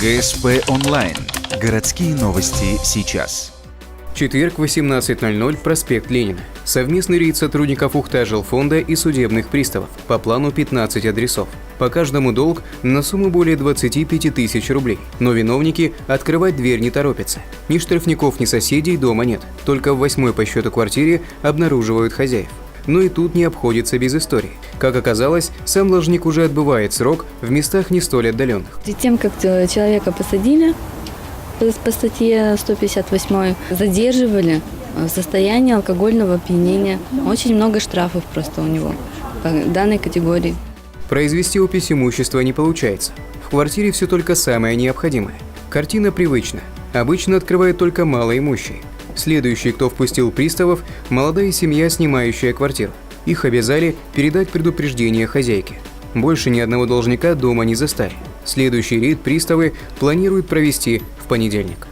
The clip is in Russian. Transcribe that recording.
ГСП онлайн. Городские новости сейчас. Четверг, 18:00, проспект Ленина. Совместный рейд сотрудников Ухта-Жилфонда и судебных приставов. По плану 15 адресов. По каждому долг на сумму более 25 тысяч рублей. Но виновники открывать дверь не торопятся. Ни штрафников, ни соседей дома нет. Только в 8-й по счету квартире обнаруживают хозяев. Но и тут не обходится без истории. Как оказалось, сам должник уже отбывает срок в местах не столь отдаленных. Перед тем, как человека посадили по статье 158, задерживали в состоянии алкогольного опьянения. Очень много штрафов просто у него по данной категории. Произвести опись имущества не получается. В квартире все только самое необходимое. Картина привычна. Обычно открывают только малоимущие. Следующий, кто впустил приставов, молодая семья, снимающая квартиру. Их обязали передать предупреждение хозяйке. Больше ни одного должника дома не застали. Следующий рейд приставы планируют провести в понедельник.